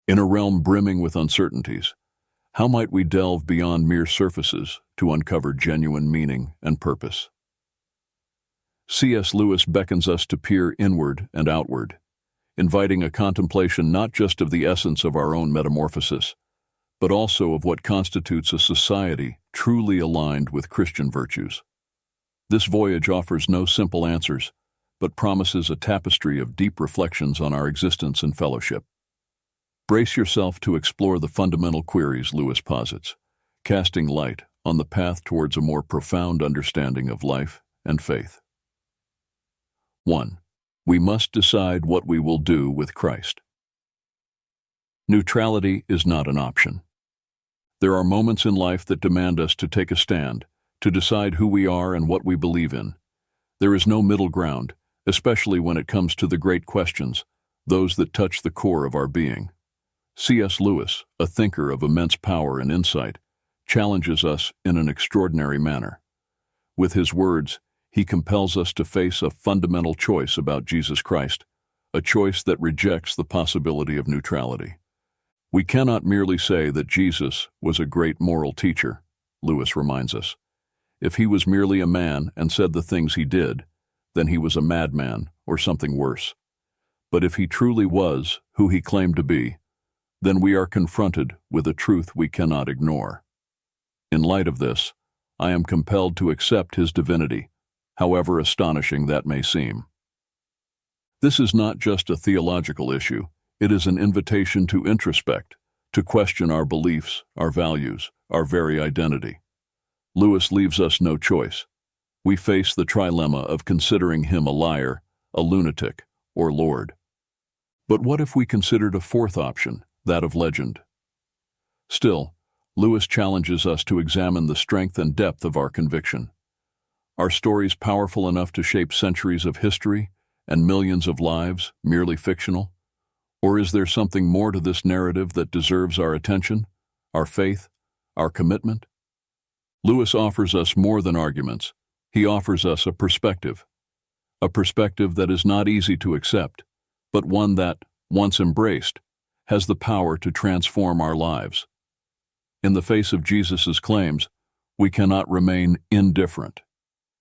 In a realm brimming with uncertainties, how might we delve beyond mere surfaces to uncover genuine meaning and purpose? C.S. Lewis beckons us to peer inward and outward, inviting a contemplation not just of the essence of our own metamorphosis, but also of what constitutes a society truly aligned with Christian virtues. This voyage offers no simple answers, but promises a tapestry of deep reflections on our existence and fellowship. Brace yourself to explore the fundamental queries Lewis posits, casting light on the path towards a more profound understanding of life and faith. 1. We must decide what we will do with Christ. Neutrality is not an option. There are moments in life that demand us to take a stand, to decide who we are and what we believe in. There is no middle ground, especially when it comes to the great questions, those that touch the core of our being. C.S. Lewis, a thinker of immense power and insight, challenges us in an extraordinary manner. With his words, he compels us to face a fundamental choice about Jesus Christ, a choice that rejects the possibility of neutrality. We cannot merely say that Jesus was a great moral teacher, Lewis reminds us. If he was merely a man and said the things he did, then he was a madman or something worse. But if he truly was who he claimed to be, then we are confronted with a truth we cannot ignore. In light of this, I am compelled to accept his divinity, however astonishing that may seem. This is not just a theological issue, it is an invitation to introspect, to question our beliefs, our values, our very identity. Lewis leaves us no choice. We face the trilemma of considering him a liar, a lunatic, or Lord. But what if we considered a fourth option, that of legend? Still, Lewis challenges us to examine the strength and depth of our conviction. Are stories powerful enough to shape centuries of history and millions of lives merely fictional? Or is there something more to this narrative that deserves our attention, our faith, our commitment? Lewis offers us more than arguments. He offers us a perspective that is not easy to accept, but one that, once embraced, has the power to transform our lives. In the face of Jesus' claims, we cannot remain indifferent.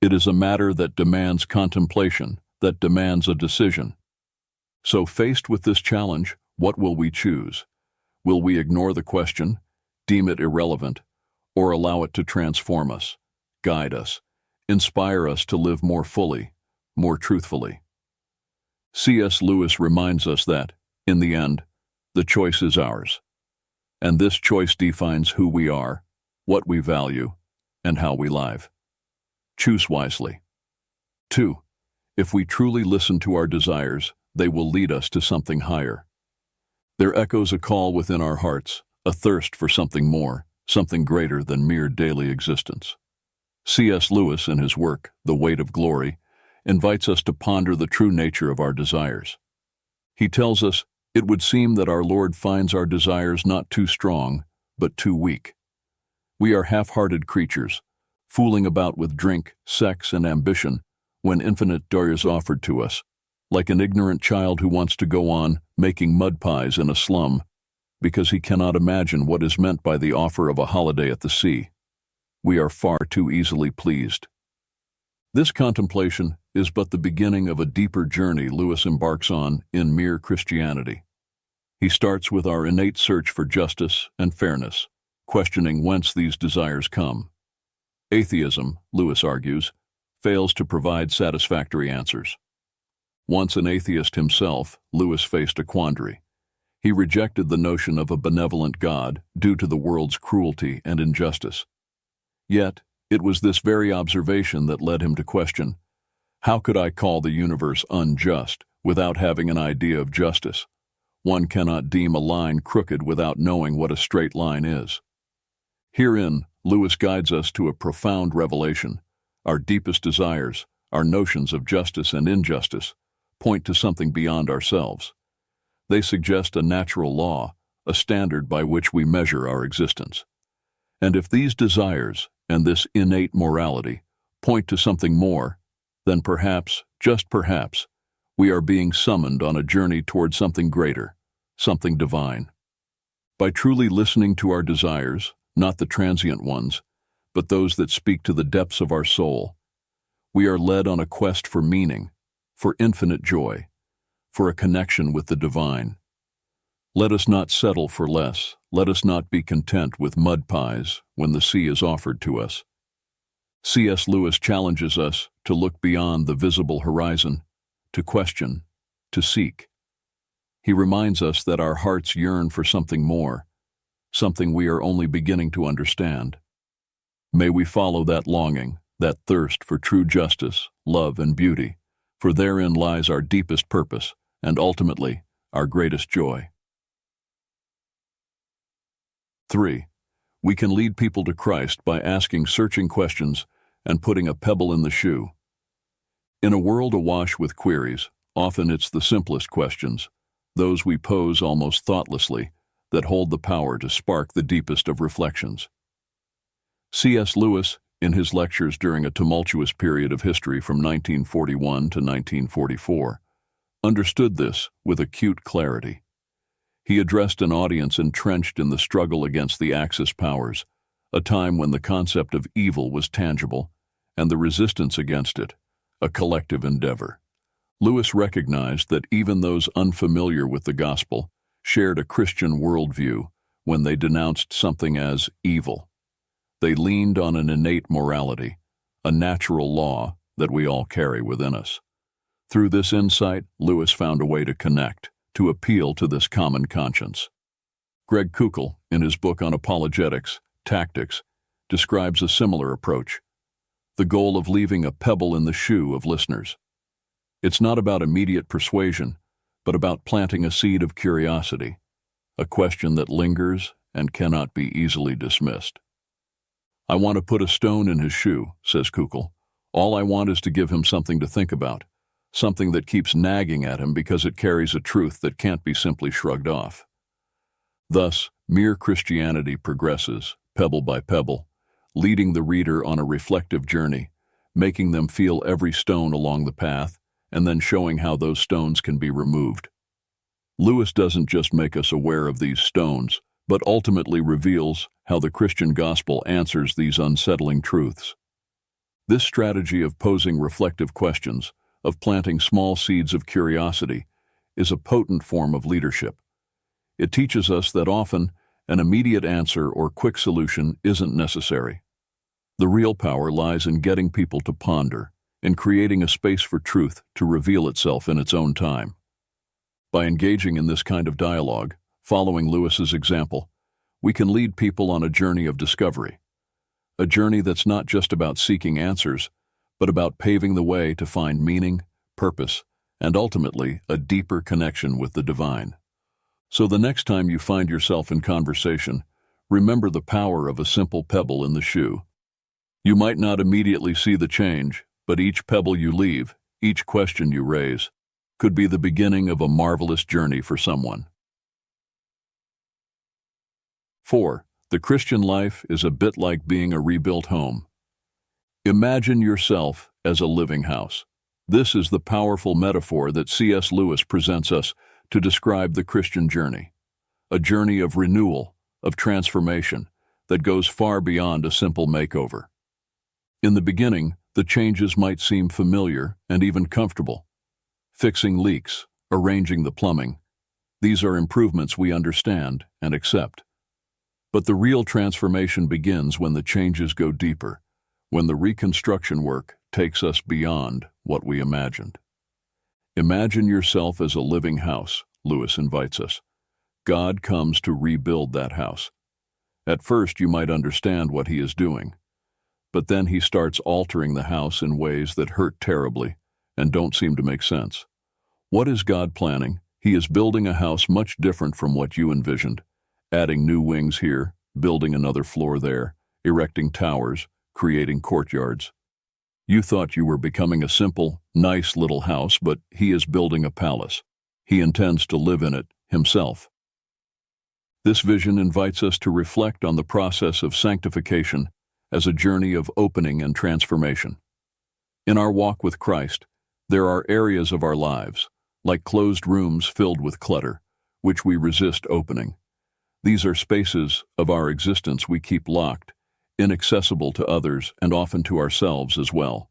It is a matter that demands contemplation, that demands a decision. So faced with this challenge, what will we choose? Will we ignore the question, deem it irrelevant, or allow it to transform us, guide us, inspire us to live more fully, more truthfully? C.S. Lewis reminds us that, in the end, the choice is ours. And this choice defines who we are, what we value, and how we live. Choose wisely. 2. If we truly listen to our desires, they will lead us to something higher. There echoes a call within our hearts, a thirst for something more, something greater than mere daily existence. C.S. Lewis, in his work, The Weight of Glory, invites us to ponder the true nature of our desires. He tells us, it would seem that our Lord finds our desires not too strong, but too weak. We are half-hearted creatures, fooling about with drink, sex, and ambition when infinite joy is offered to us, like an ignorant child who wants to go on making mud pies in a slum because he cannot imagine what is meant by the offer of a holiday at the sea. We are far too easily pleased. This contemplation is but the beginning of a deeper journey Lewis embarks on in Mere Christianity. He starts with our innate search for justice and fairness, questioning whence these desires come. Atheism, Lewis argues, fails to provide satisfactory answers. Once an atheist himself, Lewis faced a quandary. He rejected the notion of a benevolent God due to the world's cruelty and injustice. Yet, it was this very observation that led him to question, how could I call the universe unjust without having an idea of justice? One cannot deem a line crooked without knowing what a straight line is. Herein, Lewis guides us to a profound revelation. Our deepest desires, our notions of justice and injustice, point to something beyond ourselves. They suggest a natural law, a standard by which we measure our existence. And if these desires and this innate morality point to something more, then perhaps, just perhaps, we are being summoned on a journey toward something greater, something divine. By truly listening to our desires, not the transient ones, but those that speak to the depths of our soul, we are led on a quest for meaning, for infinite joy, for a connection with the divine. Let us not settle for less. Let us not be content with mud pies when the sea is offered to us. C.S. Lewis challenges us to look beyond the visible horizon, to question, to seek. He reminds us that our hearts yearn for something more, something we are only beginning to understand. May we follow that longing, that thirst for true justice, love, and beauty, for therein lies our deepest purpose and ultimately our greatest joy. 3. We can lead people to Christ by asking searching questions and putting a pebble in the shoe. In a world awash with queries, often it's the simplest questions, those we pose almost thoughtlessly, that hold the power to spark the deepest of reflections. C.S. Lewis, in his lectures during a tumultuous period of history from 1941 to 1944, understood this with acute clarity. He addressed an audience entrenched in the struggle against the Axis powers, a time when the concept of evil was tangible, and the resistance against it, a collective endeavor. Lewis recognized that even those unfamiliar with the gospel shared a Christian worldview when they denounced something as evil. They leaned on an innate morality, a natural law that we all carry within us. Through this insight, Lewis found a way to connect, to appeal to this common conscience. Greg Koukl, in his book on apologetics, Tactics, describes a similar approach, the goal of leaving a pebble in the shoe of listeners. It's not about immediate persuasion, but about planting a seed of curiosity, a question that lingers and cannot be easily dismissed. I want to put a stone in his shoe, says Koukl. All I want is to give him something to think about, something that keeps nagging at him because it carries a truth that can't be simply shrugged off. Thus, mere Christianity progresses, pebble by pebble, leading the reader on a reflective journey, making them feel every stone along the path, and then showing how those stones can be removed. Lewis doesn't just make us aware of these stones, but ultimately reveals how the Christian gospel answers these unsettling truths. This strategy of posing reflective questions, of planting small seeds of curiosity, is a potent form of leadership. It teaches us that often an immediate answer or quick solution isn't necessary. The real power lies in getting people to ponder, in creating a space for truth to reveal itself in its own time. By engaging in this kind of dialogue, following Lewis's example, we can lead people on a journey of discovery, a journey that's not just about seeking answers, but about paving the way to find meaning, purpose, and ultimately a deeper connection with the divine. So the next time you find yourself in conversation, remember the power of a simple pebble in the shoe. You might not immediately see the change, but each pebble you leave, each question you raise, could be the beginning of a marvelous journey for someone. 4. The Christian life is a bit like being a rebuilt home. Imagine yourself as a living house. This is the powerful metaphor that C.S. Lewis presents us to describe the Christian journey, a journey of renewal, of transformation, that goes far beyond a simple makeover. In the beginning, the changes might seem familiar and even comfortable. Fixing leaks, arranging the plumbing, these are improvements we understand and accept. But the real transformation begins when the changes go deeper, when the reconstruction work takes us beyond what we imagined. Imagine yourself as a living house, Lewis invites us. God comes to rebuild that house. At first you might understand what he is doing, but then he starts altering the house in ways that hurt terribly and don't seem to make sense. What is God planning? He is building a house much different from what you envisioned, adding new wings here, building another floor there, erecting towers, creating courtyards. You thought you were becoming a simple, nice little house, but he is building a palace. He intends to live in it himself. This vision invites us to reflect on the process of sanctification as a journey of opening and transformation. In our walk with Christ, there are areas of our lives, like closed rooms filled with clutter, which we resist opening. These are spaces of our existence we keep locked, inaccessible to others and often to ourselves as well.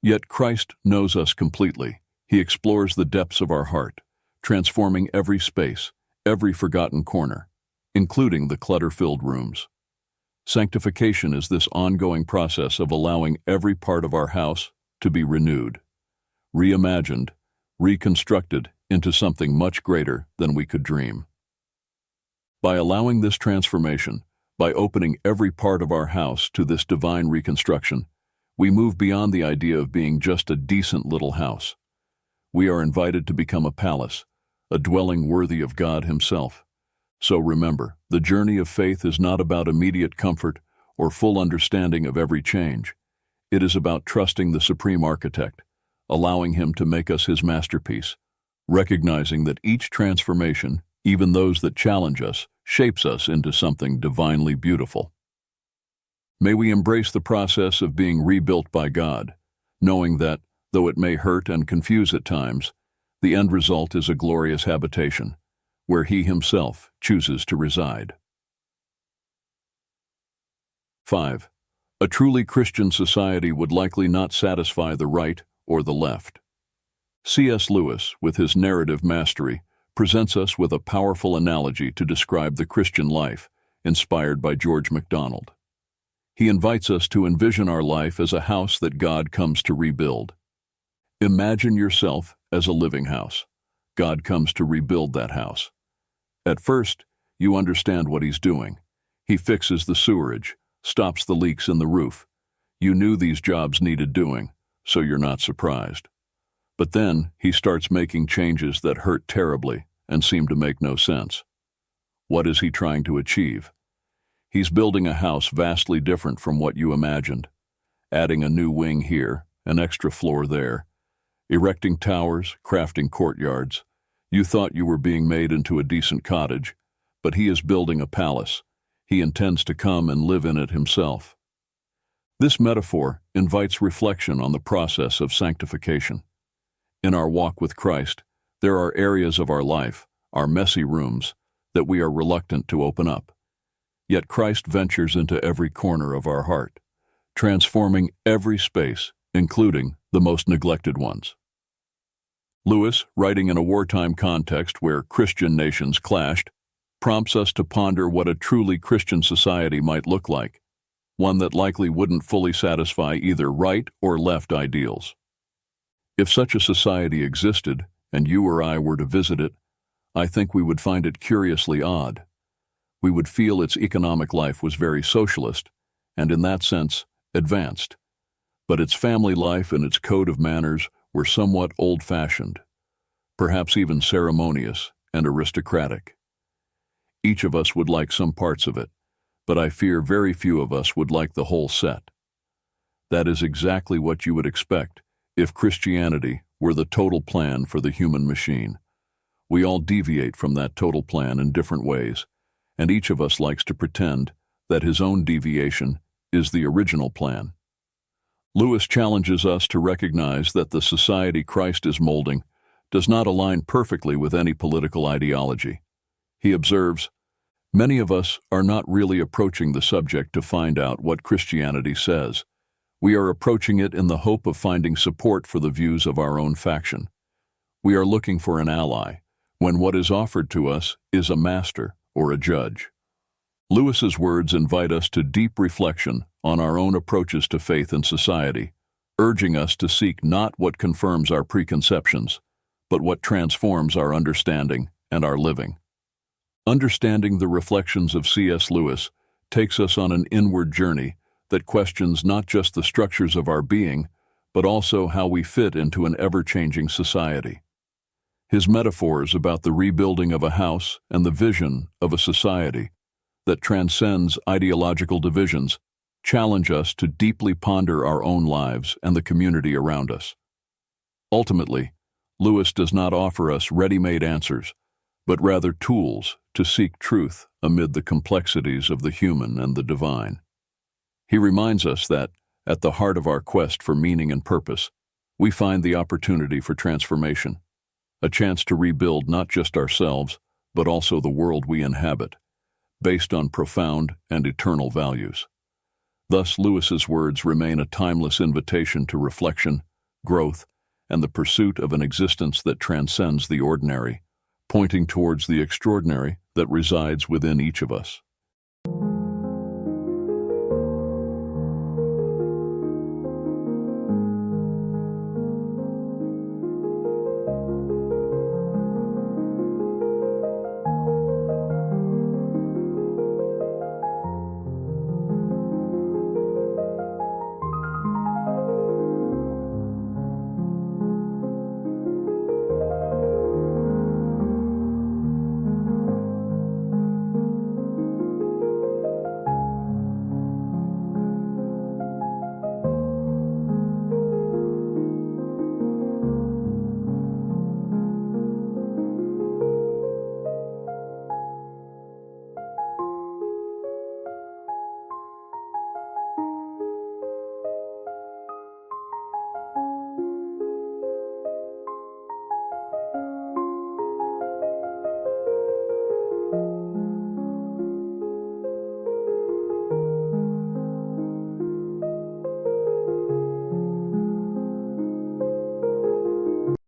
Yet Christ knows us completely. He explores the depths of our heart, transforming every space, every forgotten corner, including the clutter-filled rooms. Sanctification is this ongoing process of allowing every part of our house to be renewed, reimagined, reconstructed into something much greater than we could dream. By allowing this transformation, by opening every part of our house to this divine reconstruction, we move beyond the idea of being just a decent little house. We are invited to become a palace, a dwelling worthy of God Himself. So remember, the journey of faith is not about immediate comfort or full understanding of every change. It is about trusting the Supreme Architect, allowing Him to make us His masterpiece, recognizing that each transformation, even those that challenge us, shapes us into something divinely beautiful. May we embrace the process of being rebuilt by God, knowing that, though it may hurt and confuse at times, the end result is a glorious habitation, where He Himself chooses to reside. 5. A truly Christian society would likely not satisfy the right or the left. C.S. Lewis, with his narrative mastery, presents us with a powerful analogy to describe the Christian life, inspired by George MacDonald. He invites us to envision our life as a house that God comes to rebuild. Imagine yourself as a living house. God comes to rebuild that house. At first, you understand what He's doing. He fixes the sewerage, stops the leaks in the roof. You knew these jobs needed doing, so you're not surprised. But then, He starts making changes that hurt terribly and seem to make no sense. What is He trying to achieve? He's building a house vastly different from what you imagined, adding a new wing here, an extra floor there, erecting towers, crafting courtyards. You thought you were being made into a decent cottage, but He is building a palace. He intends to come and live in it Himself. This metaphor invites reflection on the process of sanctification. In our walk with Christ, there are areas of our life, our messy rooms, that we are reluctant to open up. Yet Christ ventures into every corner of our heart, transforming every space, including the most neglected ones. Lewis, writing in a wartime context where Christian nations clashed, prompts us to ponder what a truly Christian society might look like, one that likely wouldn't fully satisfy either right or left ideals. If such a society existed, and you or I were to visit it, I think we would find it curiously odd. We would feel its economic life was very socialist, and in that sense, advanced. But its family life and its code of manners were somewhat old-fashioned, perhaps even ceremonious and aristocratic. Each of us would like some parts of it, but I fear very few of us would like the whole set. That is exactly what you would expect if Christianity were the total plan for the human machine. We all deviate from that total plan in different ways, and each of us likes to pretend that his own deviation is the original plan. Lewis challenges us to recognize that the society Christ is molding does not align perfectly with any political ideology. He observes, "Many of us are not really approaching the subject to find out what Christianity says. We are approaching it in the hope of finding support for the views of our own faction. We are looking for an ally, when what is offered to us is a master or a judge." Lewis's words invite us to deep reflection on our own approaches to faith and society, urging us to seek not what confirms our preconceptions, but what transforms our understanding and our living. Understanding the reflections of C.S. Lewis takes us on an inward journey that questions not just the structures of our being, but also how we fit into an ever-changing society. His metaphors about the rebuilding of a house and the vision of a society that transcends ideological divisions challenge us to deeply ponder our own lives and the community around us. Ultimately, Lewis does not offer us ready-made answers, but rather tools to seek truth amid the complexities of the human and the divine. He reminds us that, at the heart of our quest for meaning and purpose, we find the opportunity for transformation, a chance to rebuild not just ourselves, but also the world we inhabit, based on profound and eternal values. Thus, Lewis's words remain a timeless invitation to reflection, growth, and the pursuit of an existence that transcends the ordinary, pointing towards the extraordinary that resides within each of us.